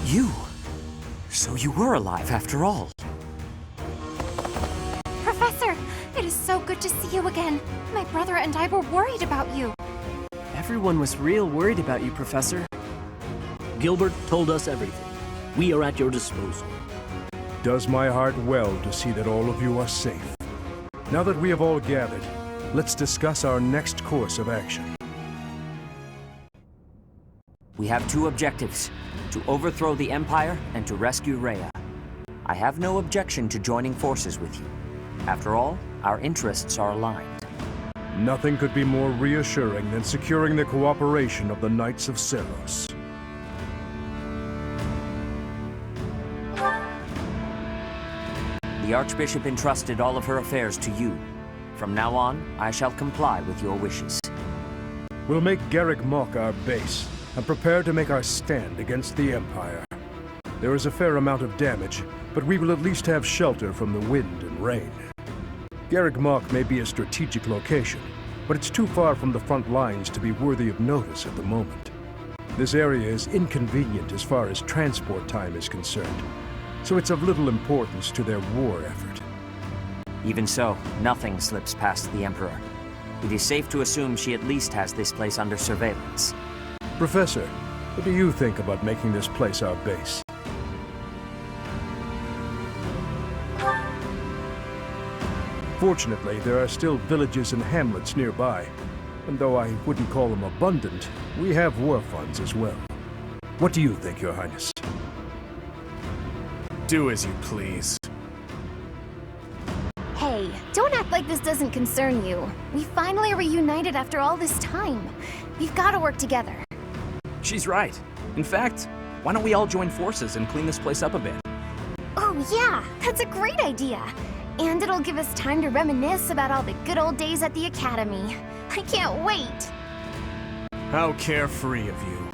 You! So you were alive after all. Professor, it is so good to see you again. My brother and I were worried about you. Everyone was real worried about you, Professor. Gilbert told us everything. We are at your disposal. Does my heart well to see that all of you are safe. Now that we have all gathered, let's discuss our next course of action. We have two objectives: to overthrow the Empire and to rescue Rhea. I have no objection to joining forces with you. After all, our interests are aligned. Nothing could be more reassuring than securing the cooperation of the Knights of Ceros. The Archbishop entrusted all of her affairs to you. From now on, I shall comply with your wishes. We'll make Garrick Mok our base, and prepare to make our stand against the Empire. There is a fair amount of damage, but we will at least have shelter from the wind and rain. Garrick Mok may be a strategic location, but it's too far from the front lines to be worthy of notice at the moment. This area is inconvenient as far as transport time is concerned, so it's of little importance to their war effort. Even so, nothing slips past the Emperor. It is safe to assume she at least has this place under surveillance. Professor, what do you think about making this place our base? Fortunately, there are still villages and hamlets nearby, and though I wouldn't call them abundant, we have war funds as well. What do you think, Your Highness? Do as you please. Hey, don't act like this doesn't concern you. We finally reunited after all this time. We've got to work together. She's right. In fact, why don't we all join forces and clean this place up a bit? Oh yeah, that's a great idea. And it'll give us time to reminisce about all the good old days at the Academy. I can't wait. How carefree of you.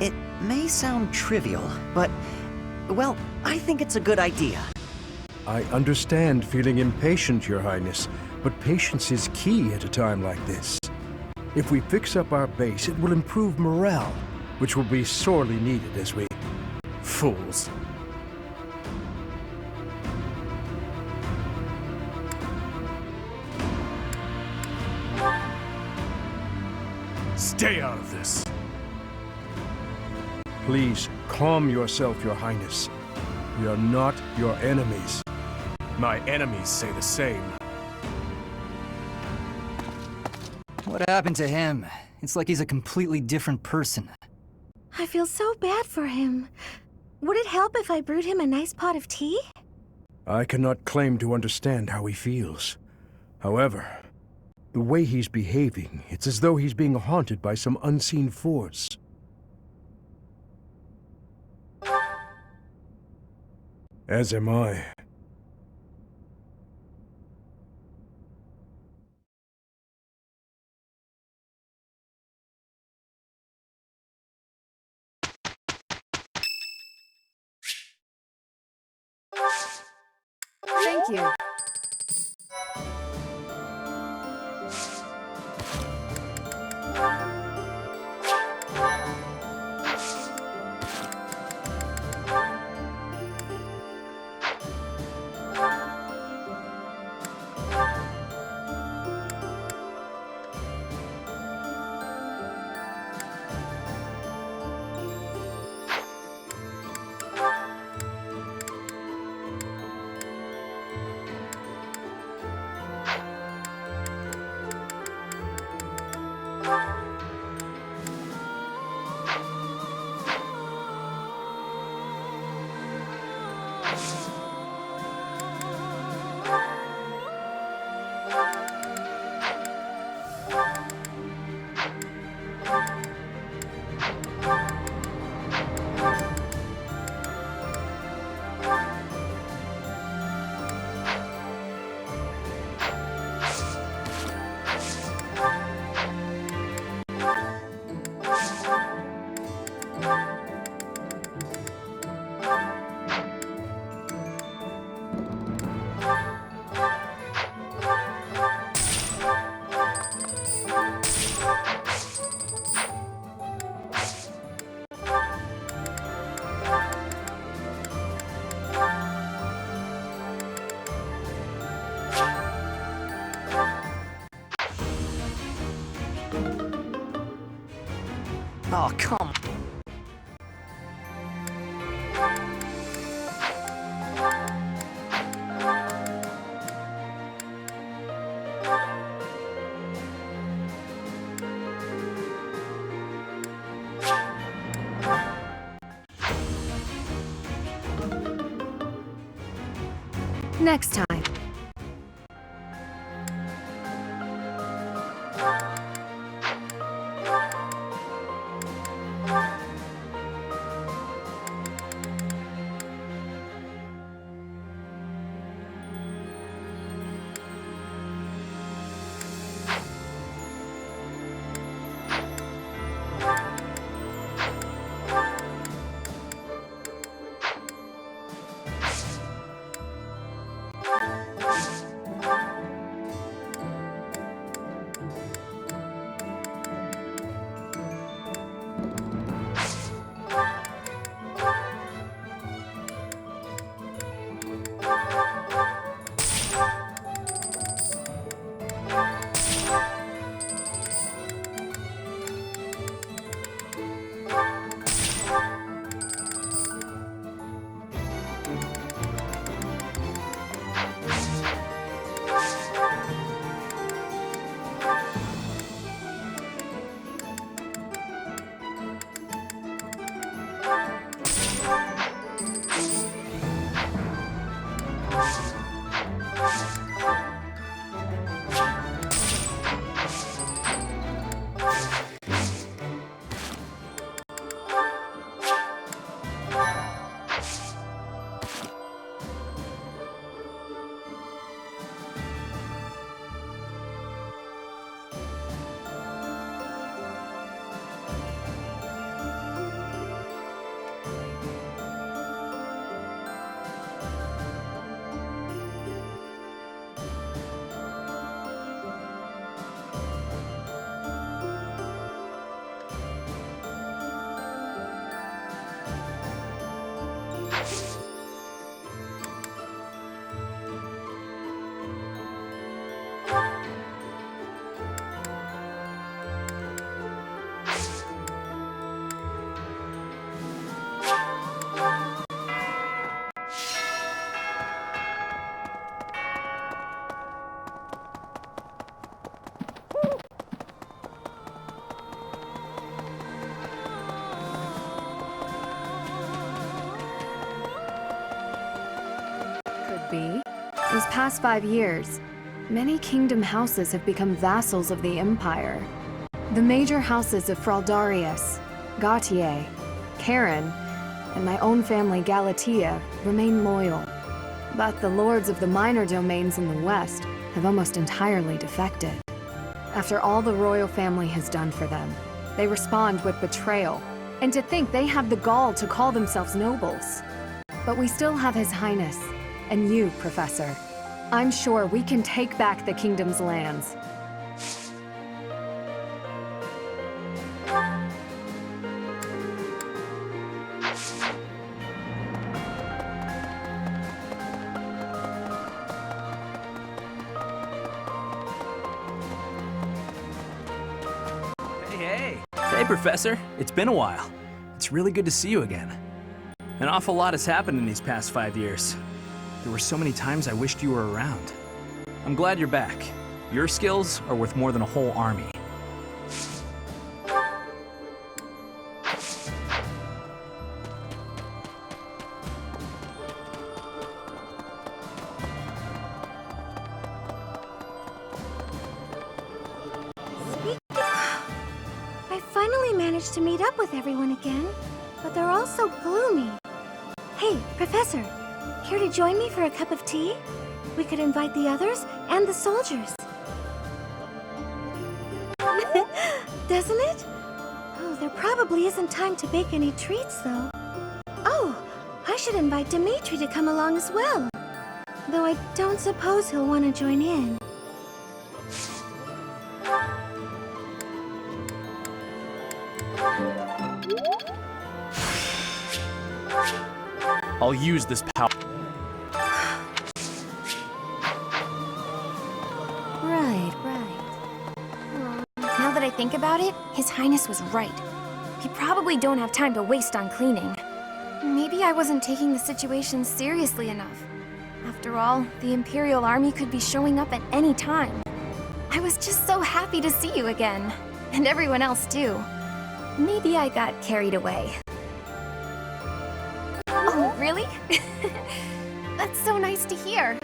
It may sound trivial, but, well, I think it's a good idea. I understand feeling impatient, Your Highness, but patience is key at a time like this. If we fix up our base, it will improve morale, which will be sorely needed as we... Fools. Stay out of this. Please, calm yourself, Your Highness. We are not your enemies. My enemies say the same. What happened to him? It's like he's a completely different person. I feel so bad for him. Would it help if I brewed him a nice pot of tea? I cannot claim to understand how he feels. However, the way he's behaving, it's as though he's being haunted by some unseen force. As am I. Thank you. Oh, come. Next time. These past 5 years, many kingdom houses have become vassals of the Empire. The major houses of Fraldarius, Gautier, Karen, and my own family Galatea remain loyal. But the lords of the minor domains in the west have almost entirely defected. After all the royal family has done for them, they respond with betrayal, and to think they have the gall to call themselves nobles. But we still have His Highness, and you, Professor. I'm sure we can take back the kingdom's lands. Hey, Professor. It's been a while. It's really good to see you again. An awful lot has happened in these past 5 years. There were so many times I wished you were around. I'm glad you're back. Your skills are worth more than a whole army. I finally managed to meet up with everyone again, but they're all so gloomy. Hey, Professor, care to join me for a cup of tea? We could invite the others and the soldiers. Doesn't it? Oh, there probably isn't time to bake any treats, though. Oh, I should invite Dimitri to come along as well. Though I don't suppose he'll want to join in. I'll use this power. Right. Now that I think about it, His Highness was right. You probably don't have time to waste on cleaning. Maybe I wasn't taking the situation seriously enough. After all, the Imperial Army could be showing up at any time. I was just so happy to see you again. And everyone else too. Maybe I got carried away. Oh, really? That's so nice to hear.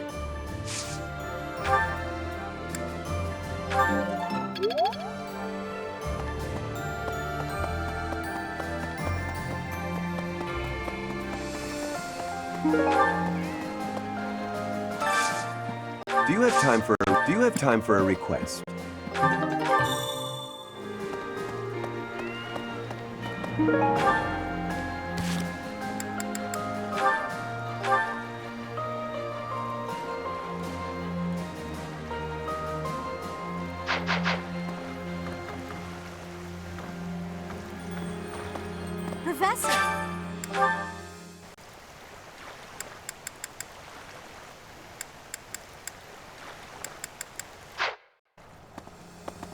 Do you have time for a request? Professor!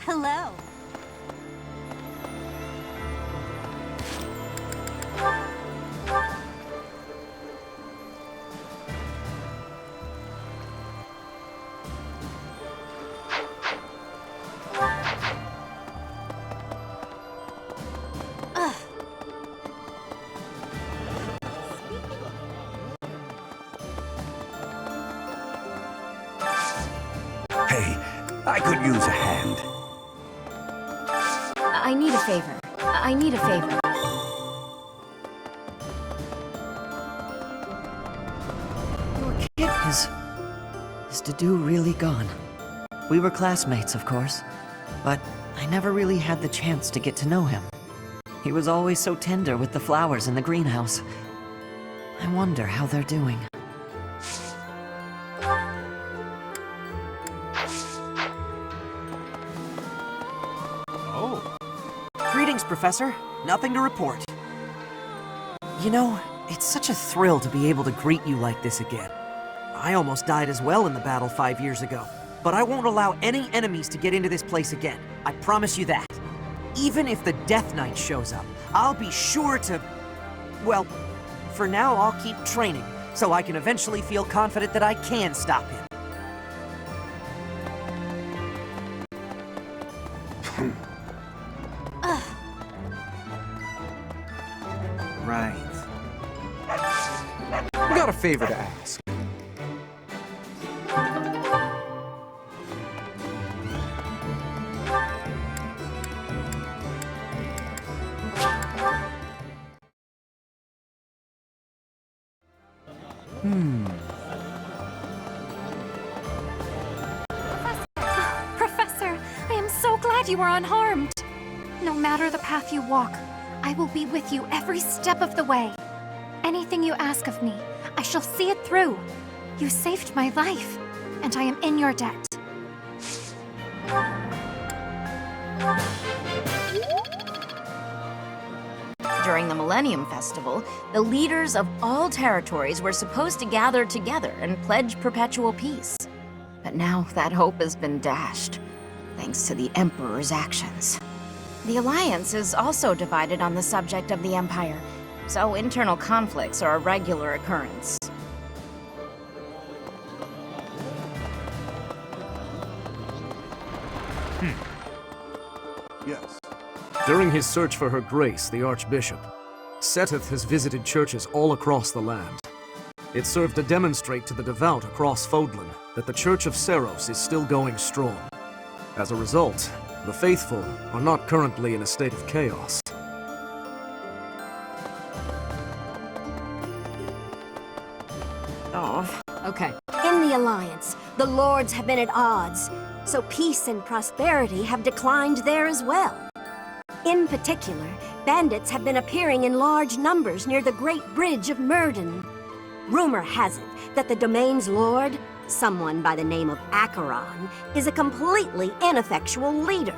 Hello. Hey, I could use a hand. I need a favor. I need a favor. Your kid is Dedu really gone? We were classmates, of course, but I never really had the chance to get to know him. He was always so tender with the flowers in the greenhouse. I wonder how they're doing. Greetings, Professor. Nothing to report. You know, it's such a thrill to be able to greet you like this again. I almost died as well in the battle 5 years ago, but I won't allow any enemies to get into this place again. I promise you that. Even if the Death Knight shows up, I'll be sure to... Well, for now I'll keep training, so I can eventually feel confident that I can stop him. Right. Got a favor to ask. Professor, I am so glad you are unharmed. No matter the path you walk, I will be with you every step of the way. Anything you ask of me, I shall see it through. You saved my life, and I am in your debt. During the Millennium Festival, the leaders of all territories were supposed to gather together and pledge perpetual peace. But now that hope has been dashed, thanks to the Emperor's actions. The Alliance is also divided on the subject of the Empire, so internal conflicts are a regular occurrence. Yes. During his search for her grace, the Archbishop, Seteth has visited churches all across the land. It served to demonstrate to the devout across Fodlan that the Church of Seros is still going strong. As a result, the faithful are not currently in a state of chaos. Oh. Okay. In the Alliance, the Lords have been at odds, so peace and prosperity have declined there as well. In particular, bandits have been appearing in large numbers near the Great Bridge of Murden. Rumor has it that the domain's lord, someone by the name of Acheron, is a completely ineffectual leader.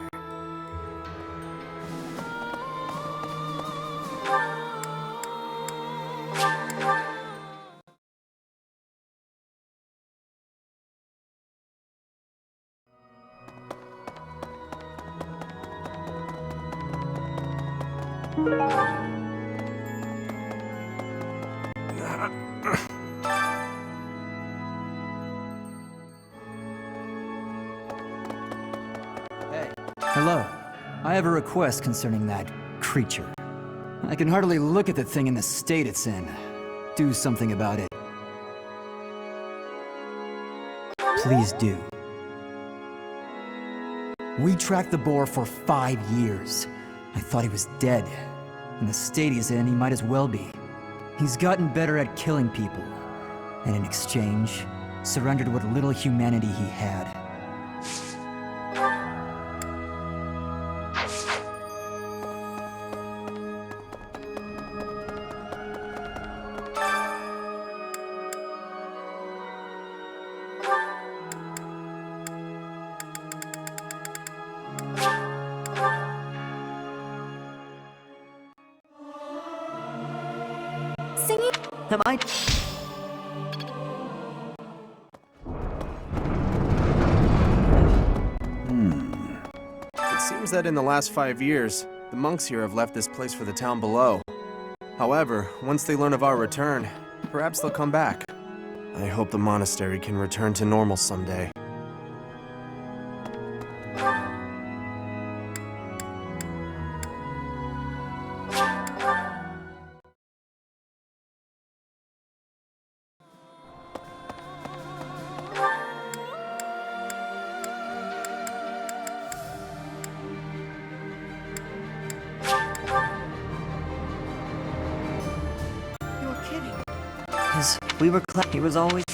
Hello. I have a request concerning that creature. I can hardly look at the thing in the state it's in. Do something about it. Please do. We tracked the boar for 5 years. I thought he was dead. In the state he's in, he might as well be. He's gotten better at killing people. And in exchange, surrendered what little humanity he had. Singing? Am I? It seems that in the last 5 years, the monks here have left this place for the town below. However, once they learn of our return, perhaps they'll come back. I hope the monastery can return to normal someday. You're kidding. We were he was always...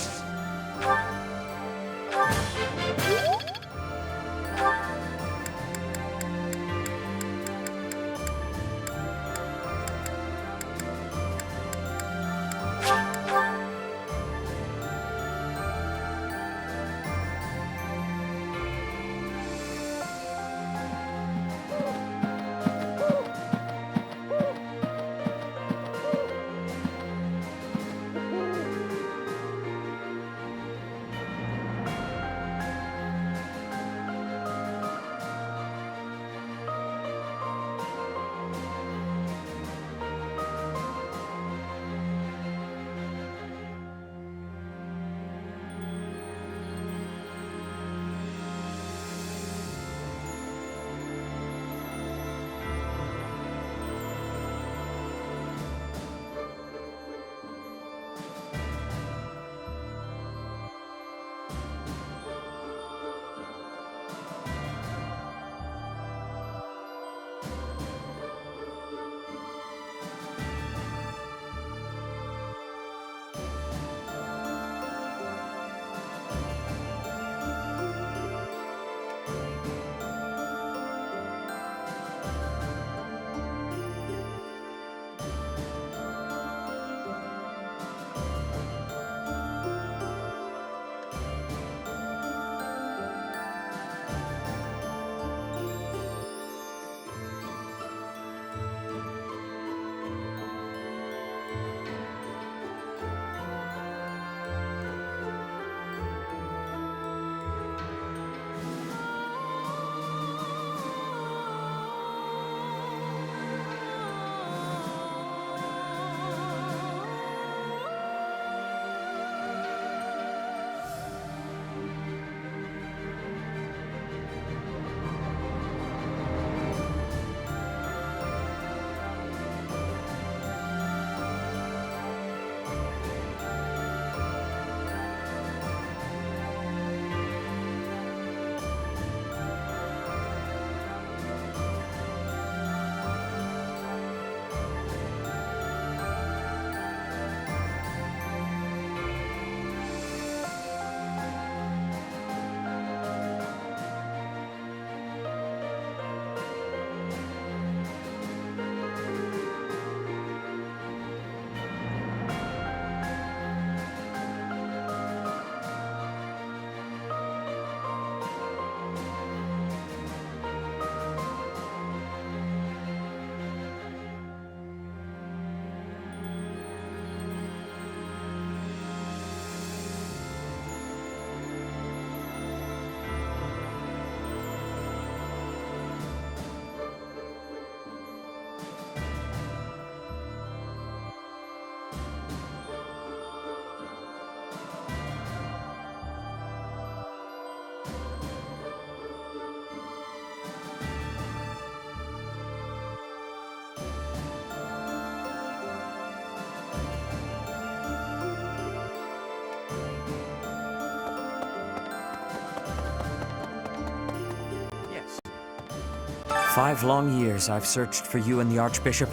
5 long years I've searched for you and the Archbishop,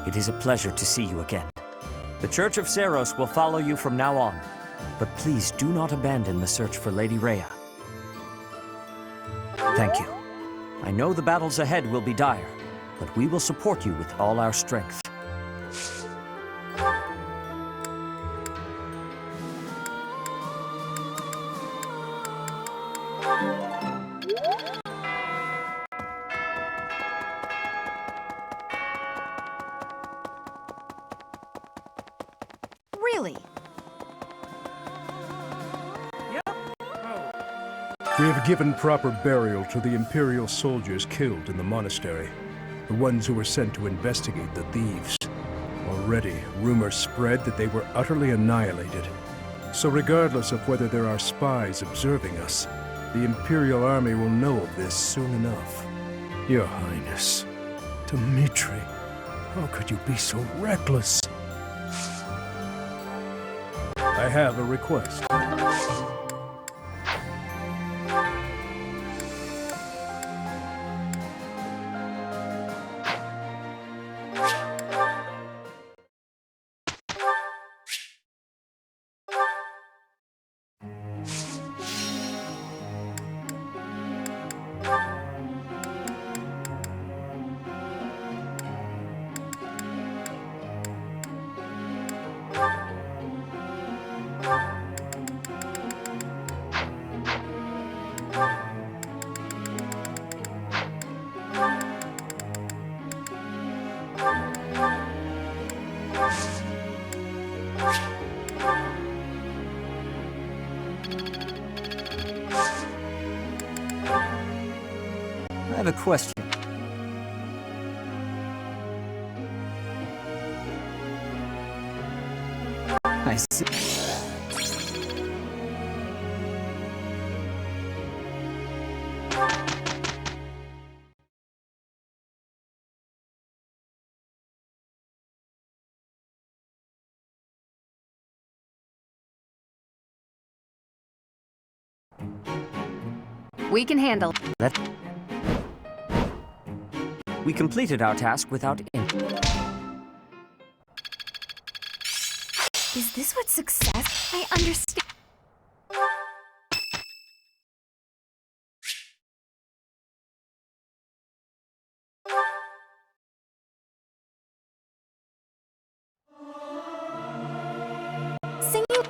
it is a pleasure to see you again. The Church of Seiros will follow you from now on, but please do not abandon the search for Lady Rhea. Thank you. I know the battles ahead will be dire, but we will support you with all our strength. Really? We have given proper burial to the Imperial soldiers killed in the monastery, the ones who were sent to investigate the thieves. Already, rumors spread that they were utterly annihilated. So regardless of whether there are spies observing us, the Imperial army will know of this soon enough. Your Highness, Dmitri, how could you be so reckless? I have a request. I have a question. I see. We can handle Let We completed our task without Is this what success? I understand. Singing.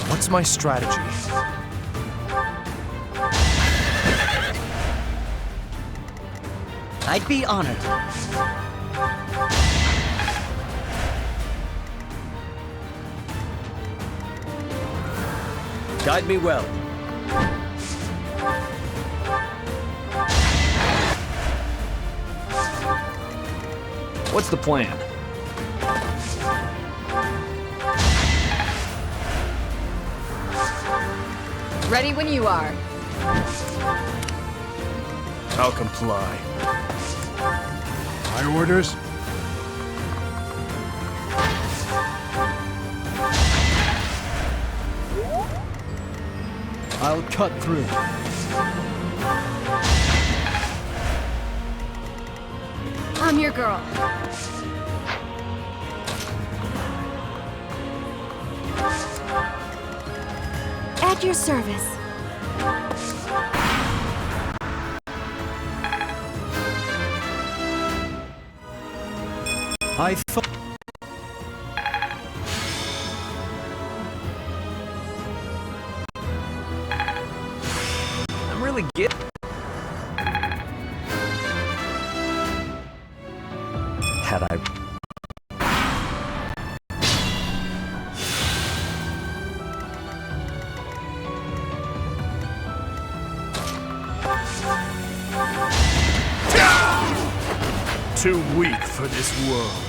What's my strategy? I'd be honored. Guide me well. What's the plan? Ready when you are. I'll comply. My orders? I'll cut through. I'm your girl. At your service. I'm really get. Had I... Too weak for this world.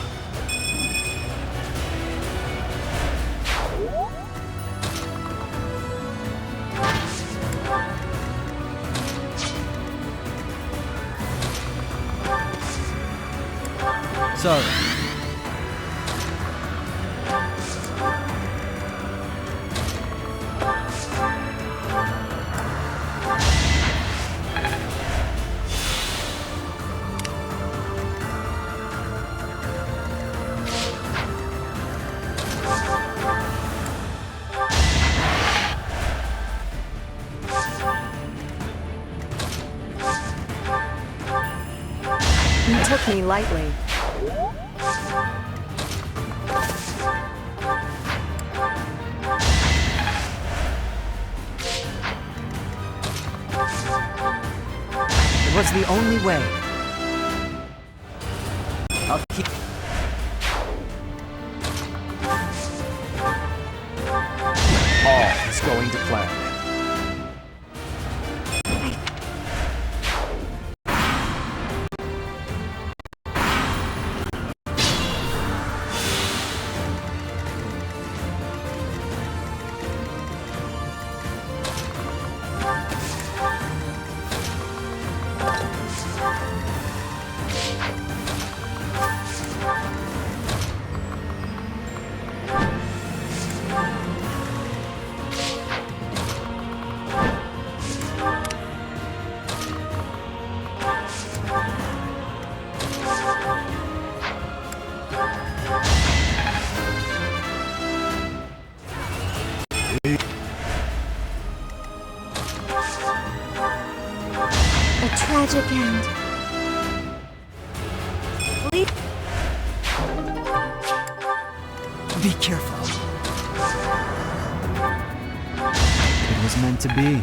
Sorry. You took me lightly. It was the only way. I'll keep... All is going to plan. A tragic end. Be careful. It was meant to be.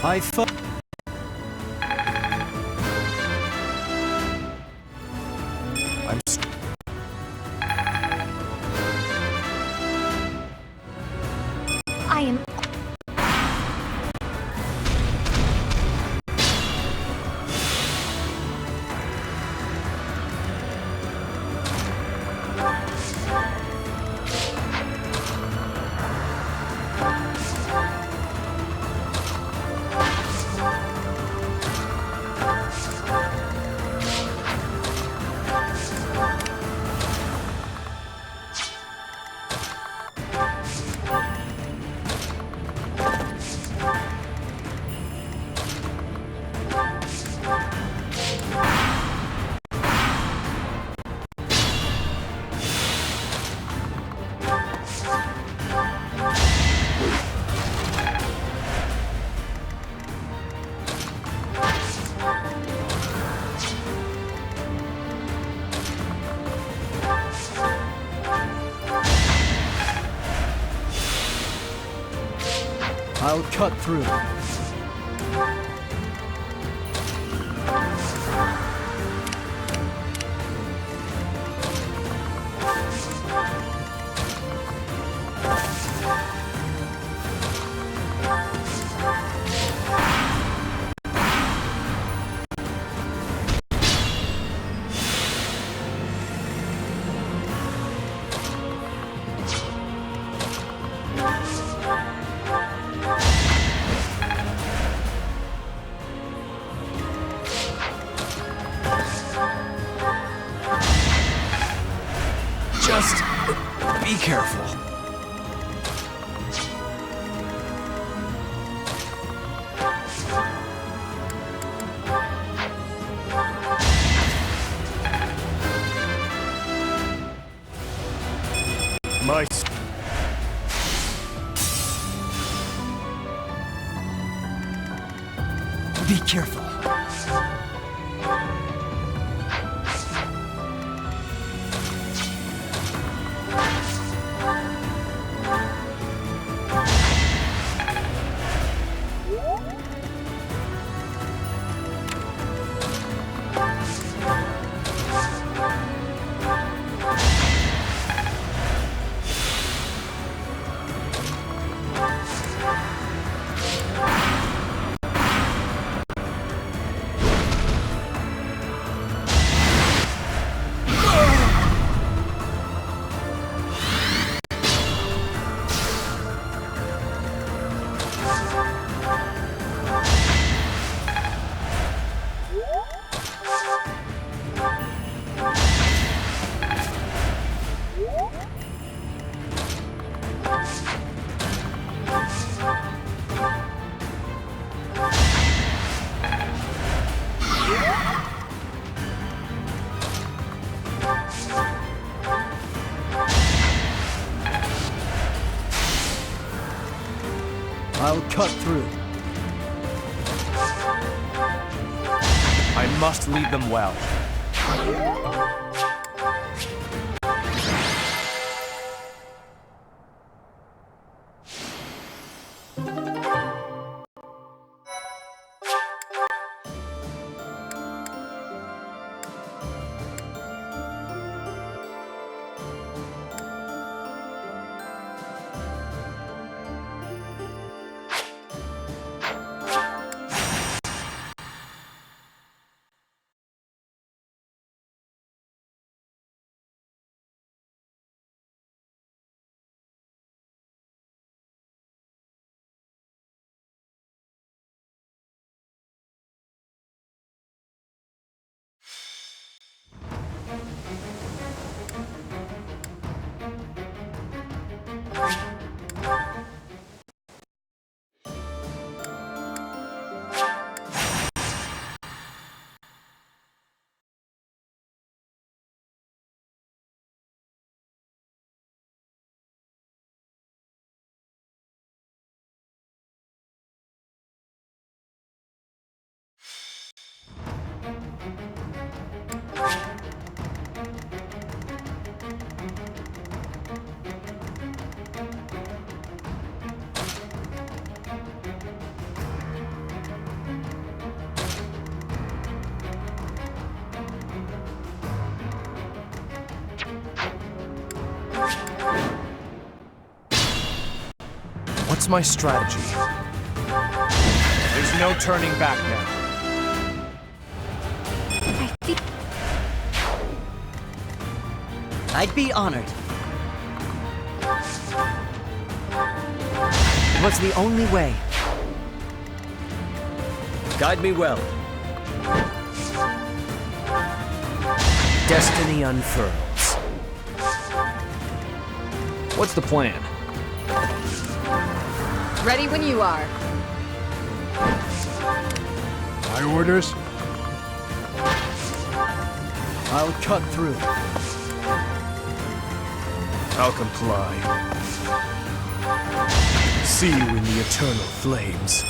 I thought... I am... I'll cut through. Just be careful. Be careful. I'll cut through. I must lead them well. What's my strategy? There's no turning back now. I'd be honored. It was the only way. Guide me well. Destiny unfurls. What's the plan? Ready when you are. My orders? I'll cut through. I'll comply. See you in the eternal flames.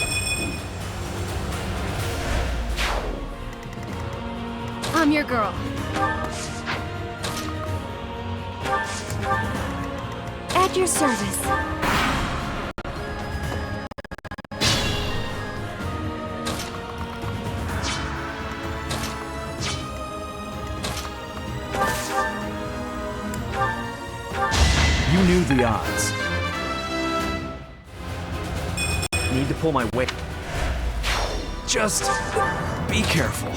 I'm your girl. At your service. You knew the odds. Need to pull my weight. Just be careful.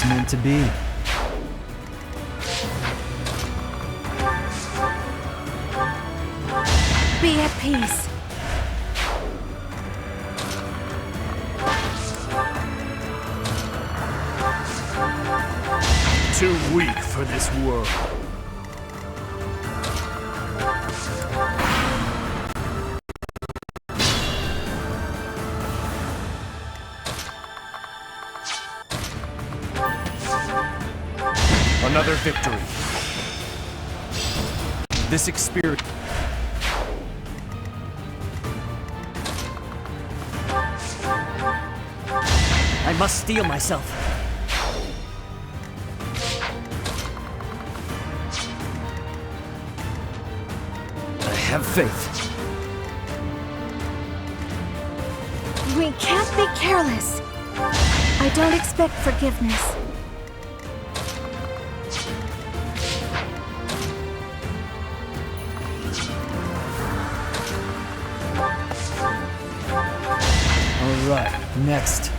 was meant to be. Be at peace. Too weak for this world. Another victory. This experience. I must steel myself. I have faith. We can't be careless. I don't expect forgiveness. All right, next.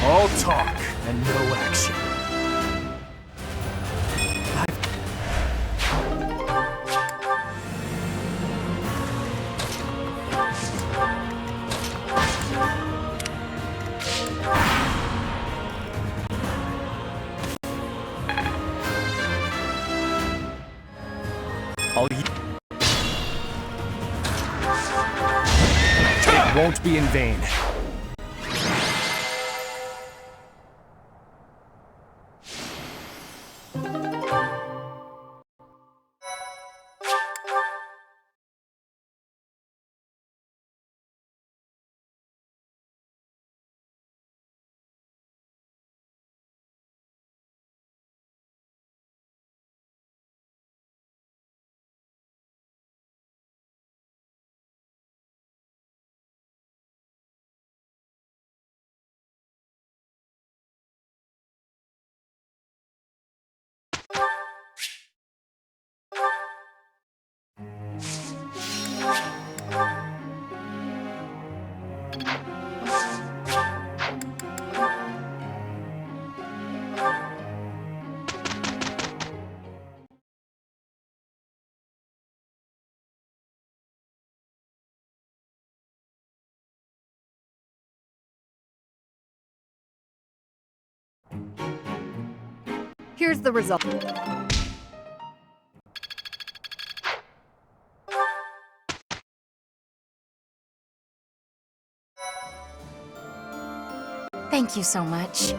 All talk and no action. It won't be in vain. Here's the result. Thank you so much.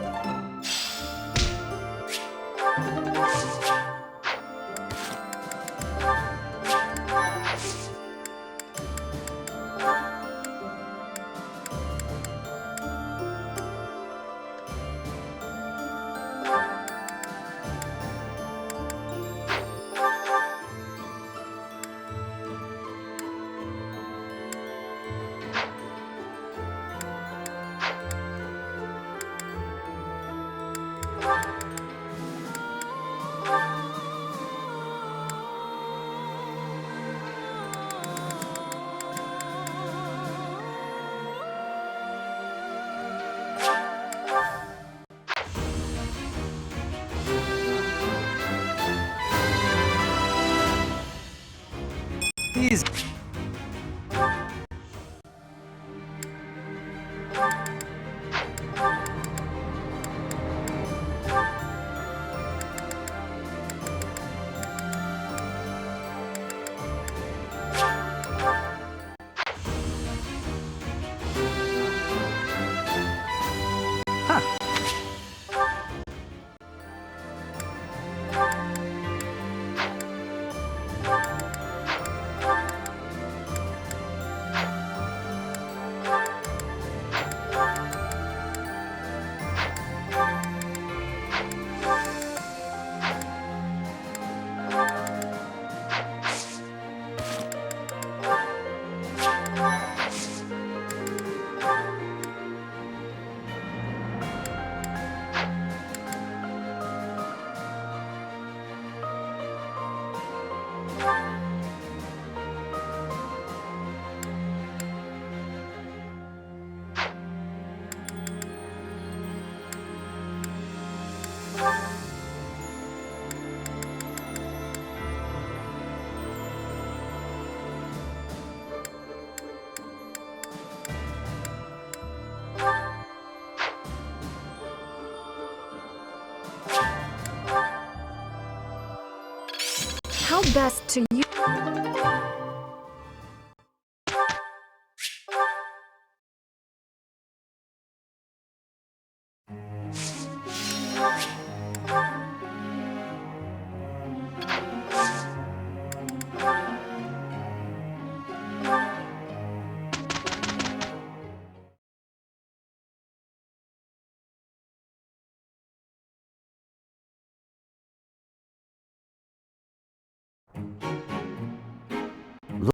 How best to use...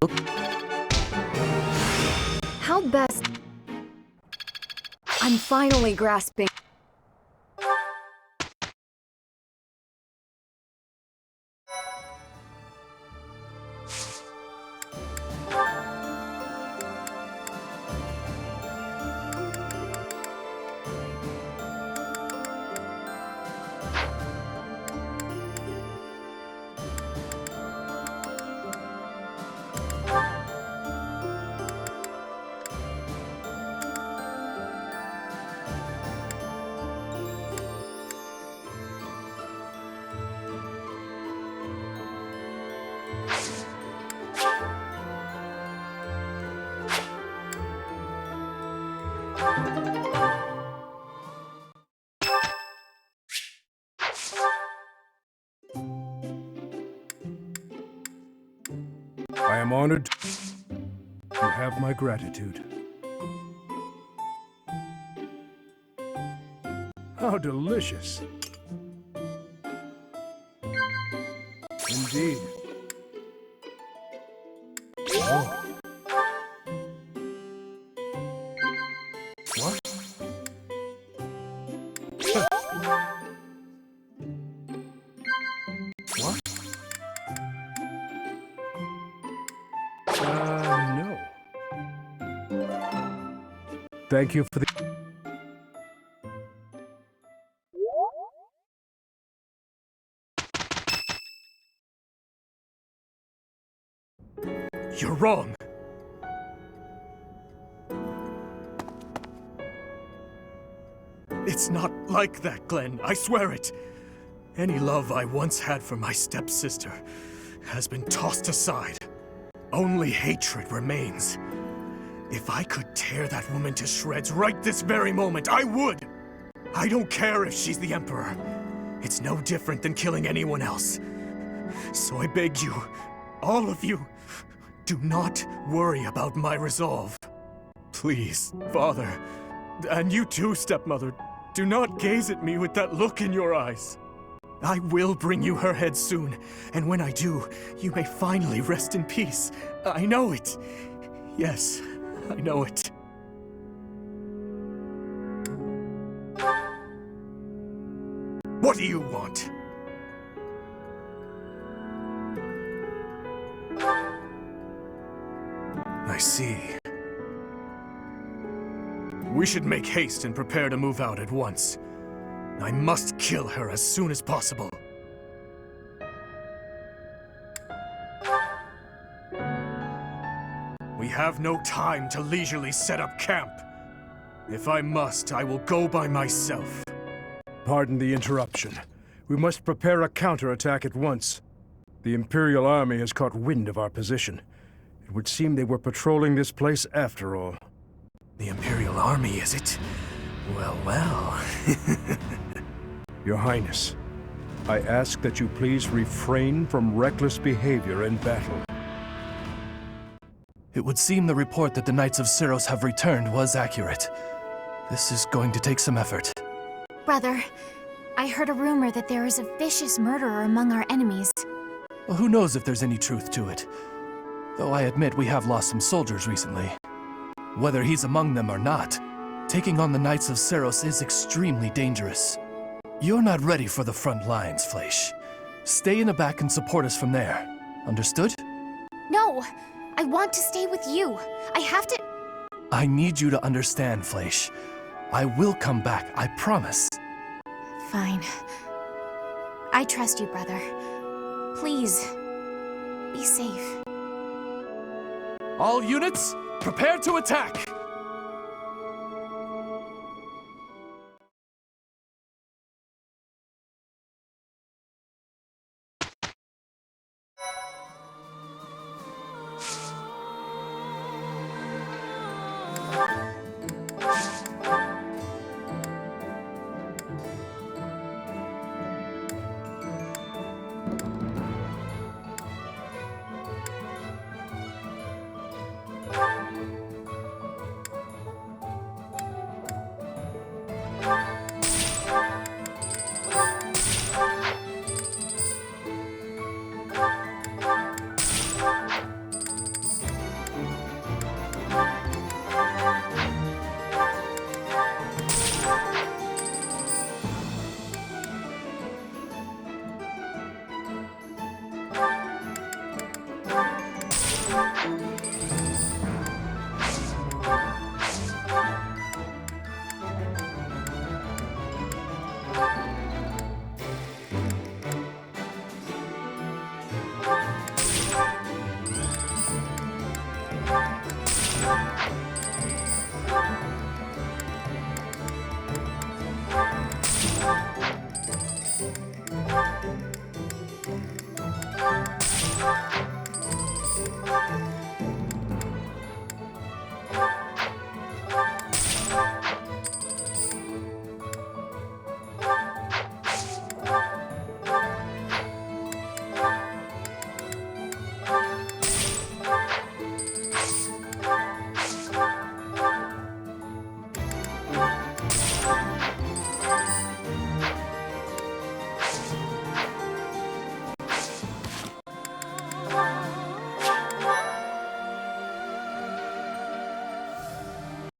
Look. How best... I'm finally grasping... I am honored. You have my gratitude. How delicious. Indeed. Oh. What? What? No. Thank you for the... You're wrong. It's not like that, Glenn. I swear it. Any love I once had for my stepsister has been tossed aside. Only hatred remains. If I could tear that woman to shreds right this very moment, I would! I don't care if she's the Emperor. It's no different than killing anyone else. So I beg you, all of you, do not worry about my resolve. Please, Father, and you too, stepmother, do not gaze at me with that look in your eyes. I will bring you her head soon, and when I do, you may finally rest in peace. I know it. Yes, I know it. What do you want? I see. We should make haste and prepare to move out at once. I must kill her as soon as possible. We have no time to leisurely set up camp. If I must, I will go by myself. Pardon the interruption. We must prepare a counterattack at once. The Imperial Army has caught wind of our position. It would seem they were patrolling this place after all. The Imperial Army, is it? Well, well. Your Highness, I ask that you please refrain from reckless behavior in battle. It would seem the report that the Knights of Syros have returned was accurate. This is going to take some effort. Brother, I heard a rumor that there is a vicious murderer among our enemies. Well, who knows if there's any truth to it? Though I admit we have lost some soldiers recently. Whether he's among them or not, taking on the Knights of Syros is extremely dangerous. You're not ready for the front lines, Fleisch. Stay in the back and support us from there. Understood? No! I want to stay with you. I have to... I need you to understand, Fleisch. I will come back, I promise. Fine. I trust you, brother. Please, be safe. All units, prepare to attack!